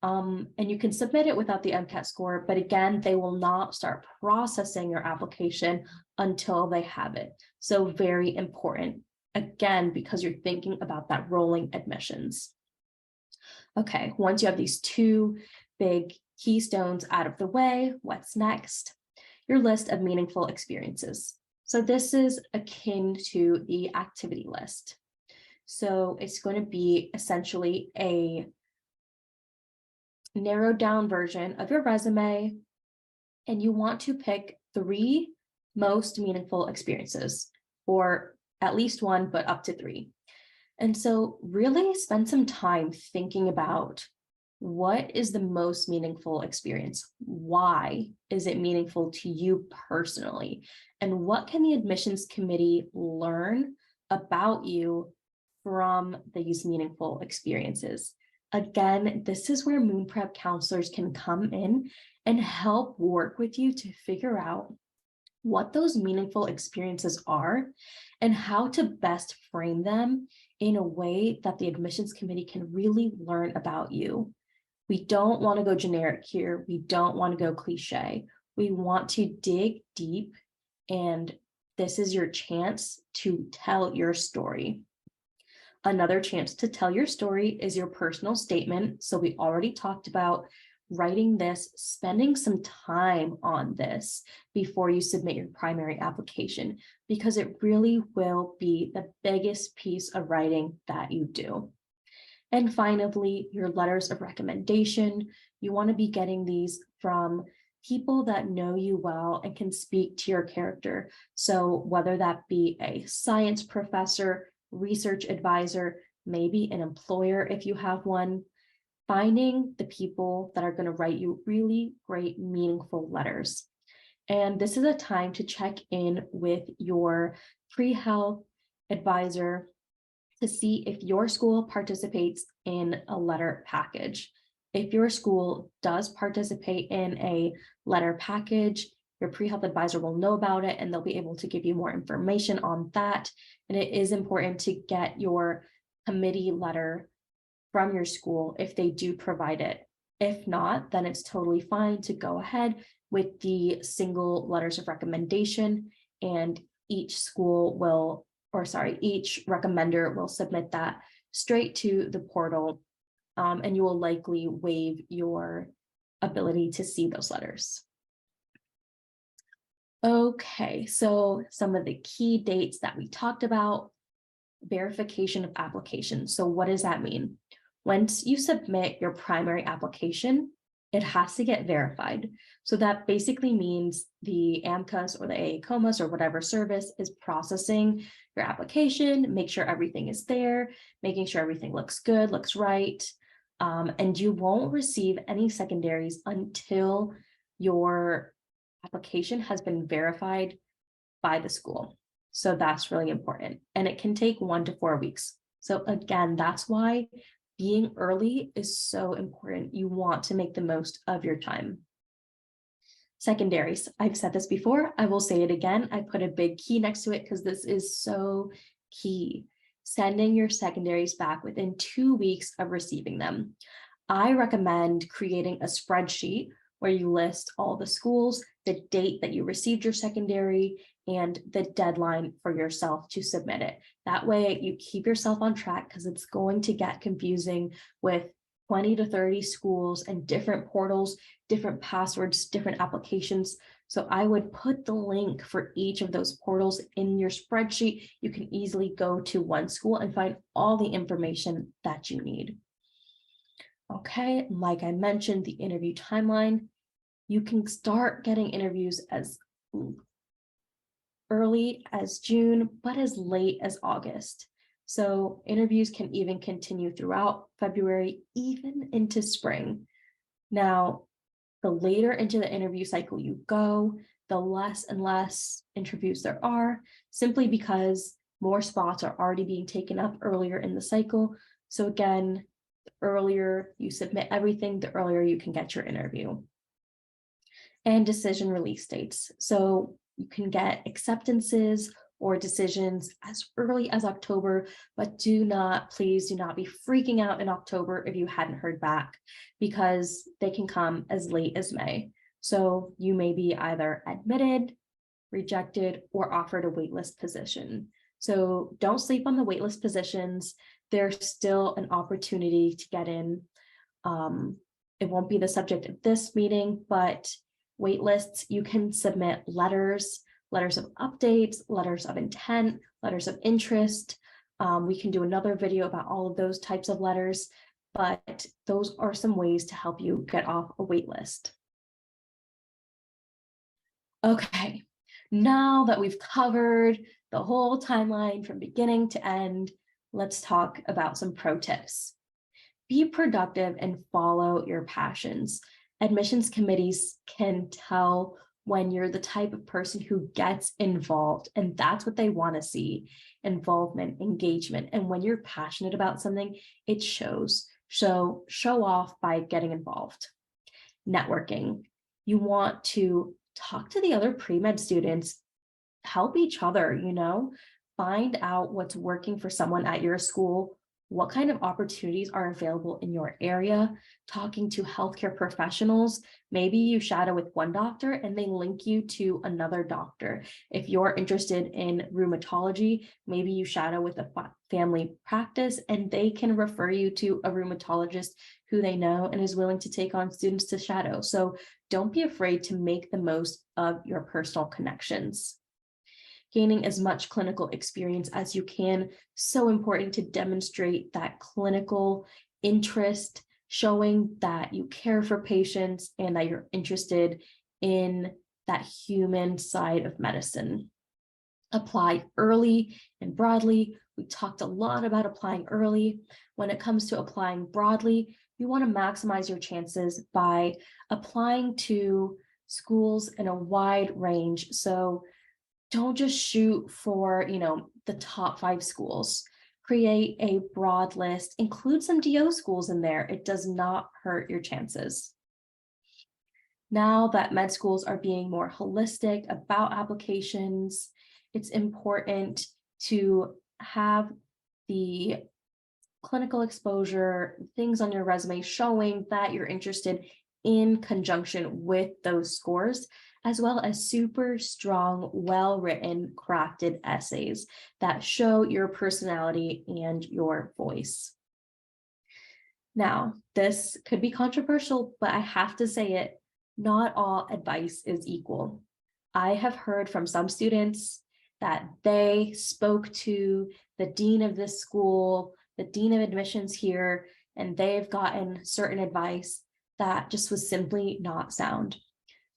And you can submit it without the MCAT score, but again, they will not start processing your application until they have it. So very important, again, because you're thinking about that rolling admissions. Okay, once you have these two big keystones out of the way, what's next? Your list of meaningful experiences. So this is akin to the activity list. So it's going to be essentially a narrowed down version of your resume, and you want to pick 3 most meaningful experiences, or at least one, but up to 3. And so really spend some time thinking about what is the most meaningful experience? Why is it meaningful to you personally? And what can the admissions committee learn about you from these meaningful experiences? Again, this is where Moon Prep counselors can come in and help work with you to figure out what those meaningful experiences are and how to best frame them in a way that the admissions committee can really learn about you. We don't want to go generic here. We don't want to go cliche. We want to dig deep, and this is your chance to tell your story. Another chance to tell your story is your personal statement. So we already talked about writing this, spending some time on this before you submit your primary application, because it really will be the biggest piece of writing that you do. And finally, your letters of recommendation. You want to be getting these from people that know you well and can speak to your character. So whether that be a science professor, research advisor, maybe an employer if you have one, finding the people that are going to write you really great, meaningful letters. And this is a time to check in with your pre-health advisor to see if your school participates in a letter package. If your school does participate in a letter package, your pre-health advisor will know about it and they'll be able to give you more information on that. And it is important to get your committee letter from your school if they do provide it. If not, then it's totally fine to go ahead with the single letters of recommendation, and each recommender will submit that straight to the portal, and you will likely waive your ability to see those letters. Okay, so some of the key dates that we talked about: verification of application. So what does that mean? Once you submit your primary application, it has to get verified. So that basically means the AMCUS or the AACOMAS or whatever service is processing your application, make sure everything is there, making sure everything looks good, looks right. And you won't receive any secondaries until your application has been verified by the school. So that's really important. And it can take 1 to 4 weeks. So again, that's why being early is so important. You want to make the most of your time. Secondaries. I've said this before. I will say it again. I put a big key next to it because this is so key. Sending your secondaries back within 2 weeks of receiving them. I recommend creating a spreadsheet where you list all the schools, the date that you received your secondary, and the deadline for yourself to submit it. That way you keep yourself on track, because it's going to get confusing with 20 to 30 schools and different portals, different passwords, different applications. So I would put the link for each of those portals in your spreadsheet. You can easily go to one school and find all the information that you need. Okay, like I mentioned, the interview timeline. You can start getting interviews as early as June, but as late as August. So interviews can even continue throughout February, even into spring. Now, the later into the interview cycle you go, the less and less interviews there are, simply because more spots are already being taken up earlier in the cycle. So again, the earlier you submit everything, the earlier you can get your interview. And decision release dates. So you can get acceptances or decisions as early as October, but please do not be freaking out in October if you hadn't heard back, because they can come as late as May. So you may be either admitted, rejected, or offered a waitlist position. So don't sleep on the waitlist positions. There's still an opportunity to get in. It won't be the subject of this meeting, but waitlists, you can submit letters of updates, letters of intent, letters of interest. We can do another video about all of those types of letters, but those are some ways to help you get off a waitlist. Okay, now that we've covered the whole timeline from beginning to end, let's talk about some pro tips. Be productive and follow your passions. Admissions committees can tell when you're the type of person who gets involved, and that's what they want to see: involvement, engagement. And when you're passionate about something, it shows. So show off by getting involved. Networking. You want to talk to the other pre-med students, help each other, find out what's working for someone at your school, what kind of opportunities are available in your area, talking to healthcare professionals. Maybe you shadow with one doctor and they link you to another doctor. If you're interested in rheumatology, maybe you shadow with a family practice and they can refer you to a rheumatologist who they know and is willing to take on students to shadow. So don't be afraid to make the most of your personal connections. Gaining as much clinical experience as you can, so important to demonstrate that clinical interest, showing that you care for patients and that you're interested in that human side of medicine. Apply early and broadly. We talked a lot about applying early. When it comes to applying broadly, you want to maximize your chances by applying to schools in a wide range. So don't just shoot for, the top 5 schools. Create a broad list, include some DO schools in there. It does not hurt your chances. Now that med schools are being more holistic about applications, it's important to have the clinical exposure, things on your resume showing that you're interested in conjunction with those scores, as well as super strong, well-written, crafted essays that show your personality and your voice. Now, this could be controversial, but I have to say it, not all advice is equal. I have heard from some students that they spoke to the dean of this school, the dean of admissions here, and they've gotten certain advice that just was simply not sound.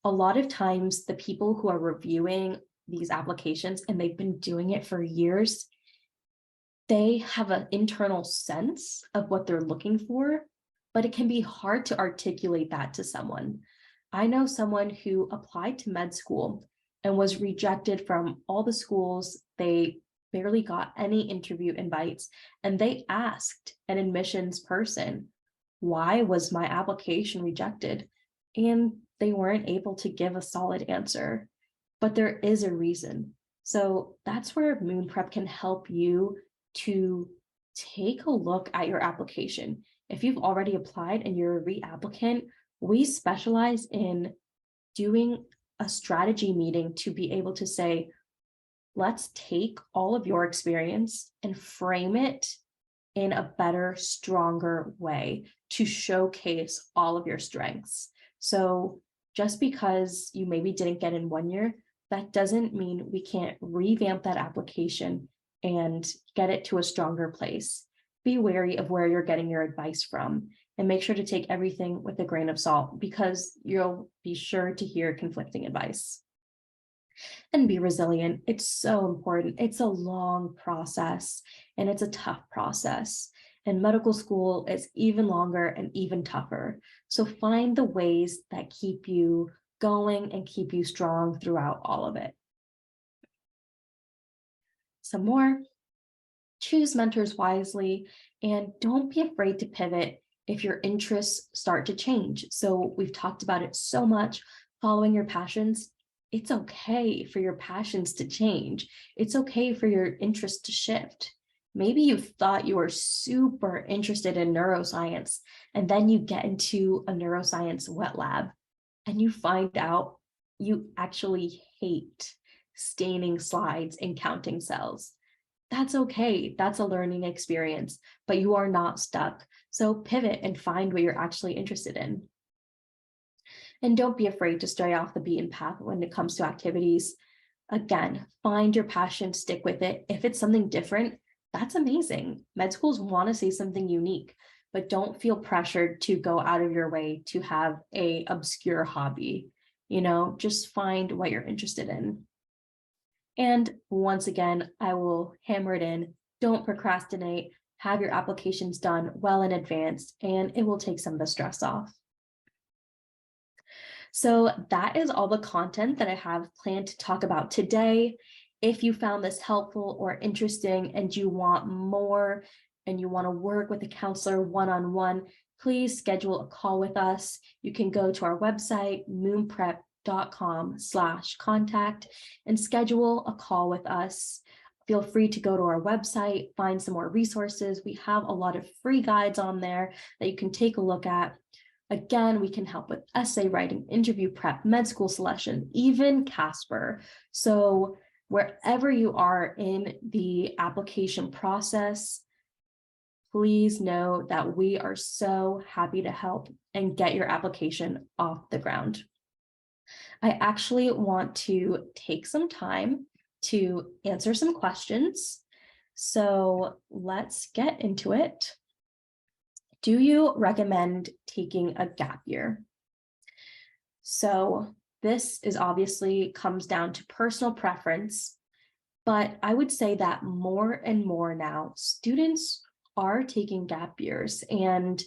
A lot of times, the people who are reviewing these applications, and they've been doing it for years, they have an internal sense of what they're looking for, but it can be hard to articulate that to someone. I know someone who applied to med school and was rejected from all the schools. They barely got any interview invites, and they asked an admissions person, why was my application rejected? And they weren't able to give a solid answer, but there is a reason. So that's where Moon Prep can help you to take a look at your application. If you've already applied and you're a reapplicant, we specialize in doing a strategy meeting to be able to say, let's take all of your experience and frame it in a better, stronger way to showcase all of your strengths. So just because you maybe didn't get in 1 year, that doesn't mean we can't revamp that application and get it to a stronger place. Be wary of where you're getting your advice from, and make sure to take everything with a grain of salt, because you'll be sure to hear conflicting advice. And be resilient. It's so important. It's a long process and it's a tough process. And medical school is even longer and even tougher. So find the ways that keep you going and keep you strong throughout all of it. Some more. Choose mentors wisely, and don't be afraid to pivot if your interests start to change. So we've talked about it so much, following your passions. It's okay for your passions to change. It's okay for your interests to shift. Maybe you thought you were super interested in neuroscience, and then you get into a neuroscience wet lab and you find out you actually hate staining slides and counting cells. That's okay. That's a learning experience, but you are not stuck. So pivot and find what you're actually interested in. And don't be afraid to stray off the beaten path when it comes to activities. Again, find your passion, stick with it. If it's something different, that's amazing. Med schools want to see something unique, but don't feel pressured to go out of your way to have an obscure hobby. Just find what you're interested in. And once again, I will hammer it in. Don't procrastinate. Have your applications done well in advance, and it will take some of the stress off. So that is all the content that I have planned to talk about today. If you found this helpful or interesting and you want more and you want to work with a counselor one-on-one, please schedule a call with us. You can go to our website, moonprep.com/contact, and schedule a call with us. Feel free to go to our website, find some more resources. We have a lot of free guides on there that you can take a look at. Again, we can help with essay writing, interview prep, med school selection, even Casper. So wherever you are in the application process, please know that we are so happy to help and get your application off the ground. I actually want to take some time to answer some questions. So let's get into it. Do you recommend taking a gap year? So this is obviously comes down to personal preference, but I would say that more and more now, students are taking gap years and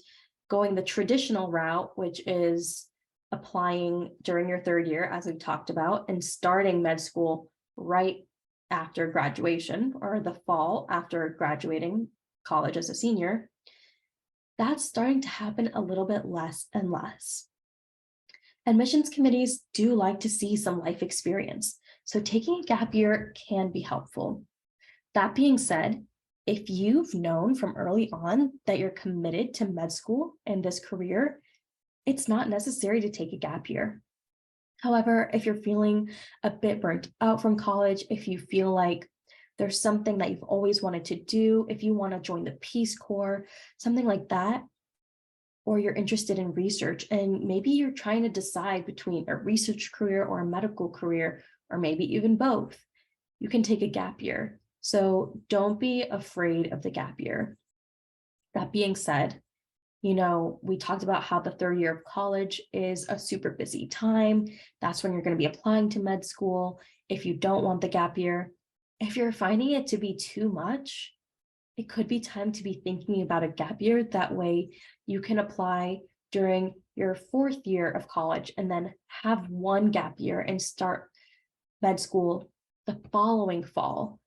going the traditional route, which is applying during your third year, as we talked about, and starting med school right after graduation or the fall after graduating college as a senior. That's starting to happen a little bit less and less. Admissions committees do like to see some life experience, so taking a gap year can be helpful. That being said, if you've known from early on that you're committed to med school and this career, it's not necessary to take a gap year. However, if you're feeling a bit burnt out from college, if you feel like there's something that you've always wanted to do, if you want to join the Peace Corps, something like that, or you're interested in research and maybe you're trying to decide between a research career or a medical career, or maybe even both, you can take a gap year. So don't be afraid of the gap year. That being said, we talked about how the third year of college is a super busy time. That's when you're going to be applying to med school. If you don't want the gap year, if you're finding it to be too much, it could be time to be thinking about a gap year. That way you can apply during your fourth year of college and then have one gap year and start med school the following fall.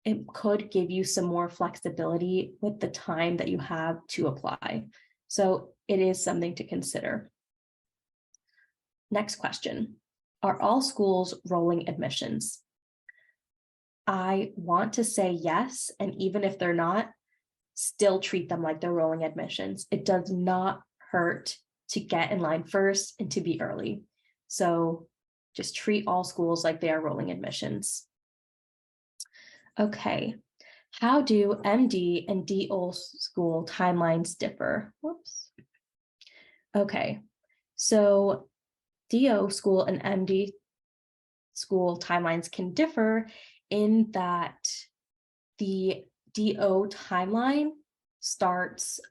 It could give you some more flexibility with the time that you have to apply. So it is something to consider. Next question. Are all schools rolling admissions? I want to say yes, and even if they're not, still treat them like they're rolling admissions. It does not hurt to get in line first and to be early. So just treat all schools like they are rolling admissions. Okay, how do MD and DO school timelines differ? Whoops. Okay, so DO school and MD school timelines can differ in that the DO timeline starts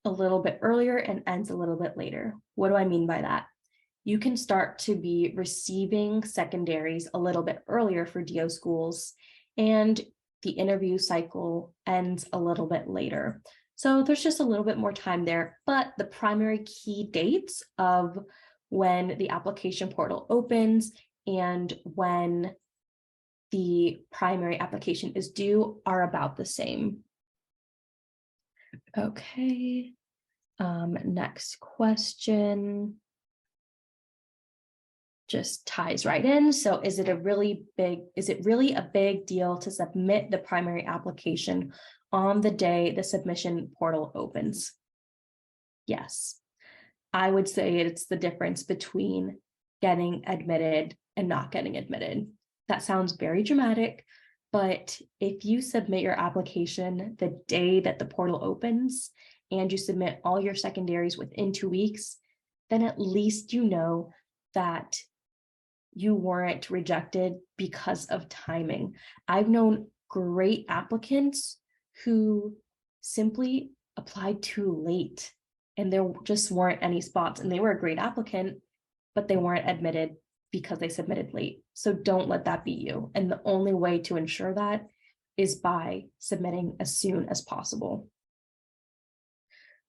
a little bit earlier and ends a little bit later. What do I mean by that? You can start to be receiving secondaries a little bit earlier for DO schools, and the interview cycle ends a little bit later. So there's just a little bit more time there, but the primary key dates of when the application portal opens and when the primary application is due are about the same. Okay, next question just ties right in. So is it really a big deal to submit the primary application on the day the submission portal opens? Yes. I would say it's the difference between getting admitted and not getting admitted. That sounds very dramatic, but if you submit your application the day that the portal opens and you submit all your secondaries within 2 weeks, then at least you know that you weren't rejected because of timing. I've known great applicants who simply applied too late and there just weren't any spots, and they were a great applicant, but they weren't admitted because they submitted late. So don't let that be you. And the only way to ensure that is by submitting as soon as possible.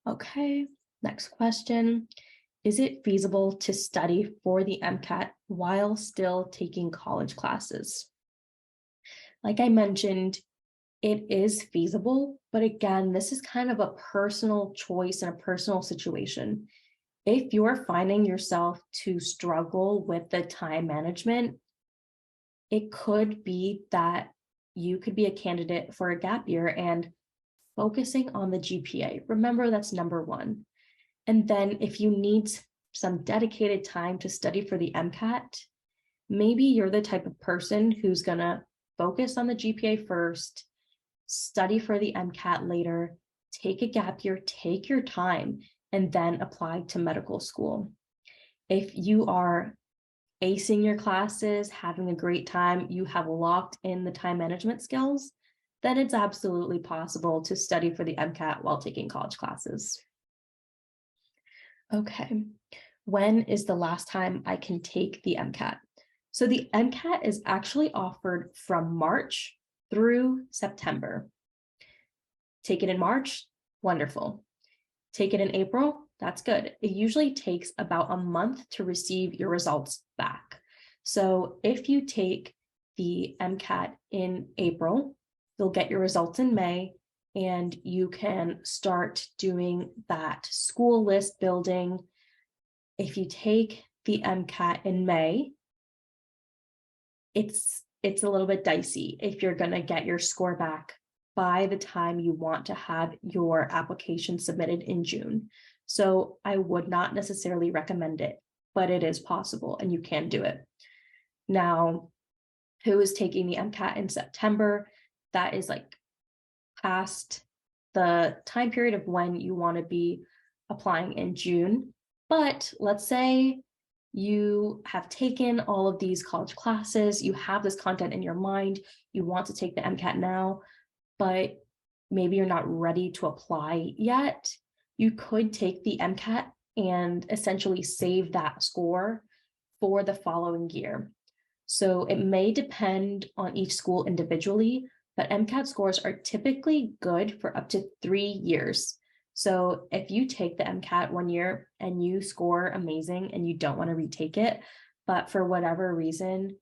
Okay, next question. Is it feasible to study for the MCAT while still taking college classes? Like I mentioned, it is feasible, but again, this is kind of a personal choice and a personal situation. If you're finding yourself to struggle with the time management, it could be that you could be a candidate for a gap year and focusing on the GPA. Remember, that's number one. And then if you need some dedicated time to study for the MCAT, maybe you're the type of person who's going to focus on the GPA first, study for the MCAT later, take a gap year, take your time, and then apply to medical school. If you are acing your classes, having a great time, you have locked in the time management skills, then it's absolutely possible to study for the MCAT while taking college classes. Okay, when is the last time I can take the MCAT? So the MCAT is actually offered from March through September. Take it in March, wonderful. Take it in April, that's good. It usually takes about a month to receive your results back. So if you take the MCAT in April, you'll get your results in May, and you can start doing that school list building. If you take the MCAT in May, it's a little bit dicey if you're going to get your score back by the time you want to have your application submitted in June. So I would not necessarily recommend it, but it is possible and you can do it. Now, who is taking the MCAT in September? That is like past the time period of when you want to be applying in June. But let's say you have taken all of these college classes, you have this content in your mind, you want to take the MCAT now, but maybe you're not ready to apply yet. You could take the MCAT and essentially save that score for the following year. So it may depend on each school individually, but MCAT scores are typically good for up to 3 years. So if you take the MCAT 1 year and you score amazing and you don't want to retake it, but for whatever reason,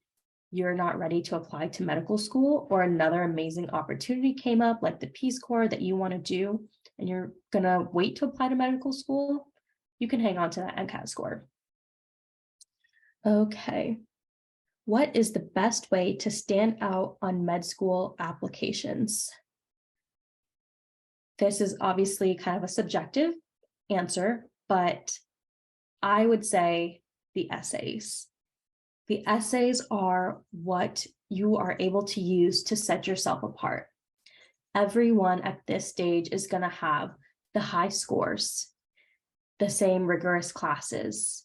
you're not ready to apply to medical school, or another amazing opportunity came up, like the Peace Corps that you want to do, and you're going to wait to apply to medical school, you can hang on to that MCAT score. Okay. What is the best way to stand out on med school applications? This is obviously kind of a subjective answer, but I would say the essays. The essays are what you are able to use to set yourself apart. Everyone at this stage is going to have the high scores, the same rigorous classes,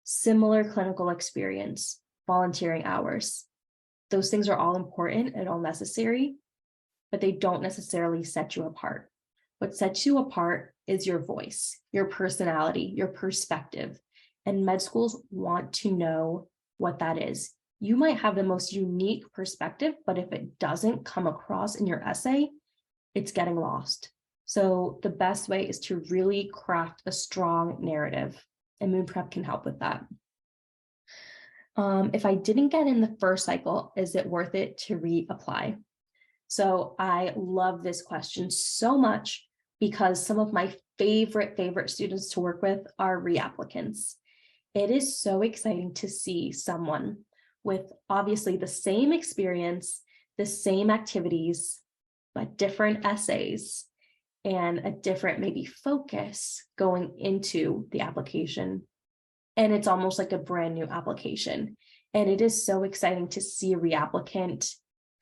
similar clinical experience, volunteering hours. Those things are all important and all necessary, but they don't necessarily set you apart. What sets you apart is your voice, your personality, your perspective. And med schools want to know what that is. You might have the most unique perspective, but if it doesn't come across in your essay, it's getting lost. So the best way is to really craft a strong narrative, and Moon Prep can help with that. If I didn't get in the first cycle, is it worth it to reapply? So I love this question so much because some of my favorite students to work with are reapplicants. It is so exciting to see someone with obviously the same experience, the same activities, but different essays and a different maybe focus going into the application. And it's almost like a brand new application. And it is so exciting to see a reapplicant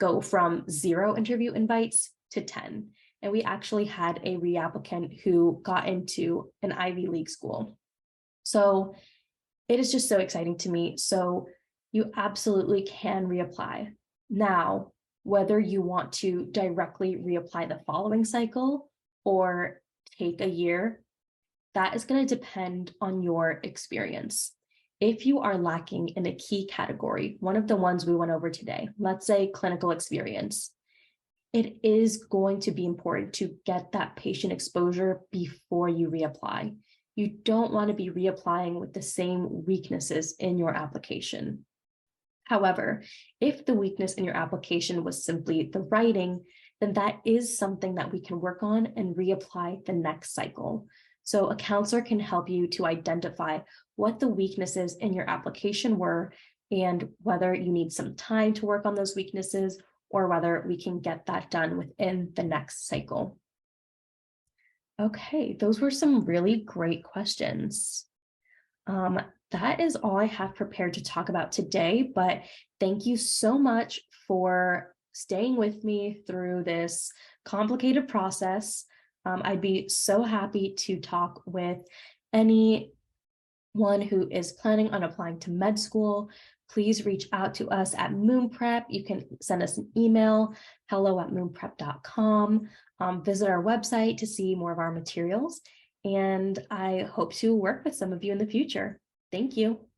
go from 0 interview invites to 10. And we actually had a reapplicant who got into an Ivy League school. So it is just so exciting to me. So you absolutely can reapply. Now, whether you want to directly reapply the following cycle or take a year, that is going to depend on your experience. If you are lacking in a key category, one of the ones we went over today, let's say clinical experience, it is going to be important to get that patient exposure before you reapply. You don't want to be reapplying with the same weaknesses in your application. However, if the weakness in your application was simply the writing, then that is something that we can work on and reapply the next cycle. So a counselor can help you to identify what the weaknesses in your application were and whether you need some time to work on those weaknesses or whether we can get that done within the next cycle. Okay, those were some really great questions. That is all I have prepared to talk about today, but thank you so much for staying with me through this complicated process. I'd be so happy to talk with anyone who is planning on applying to med school. Please reach out to us at Moon Prep. You can send us an email, hello@moonprep.com. Visit our website to see more of our materials. And I hope to work with some of you in the future. Thank you.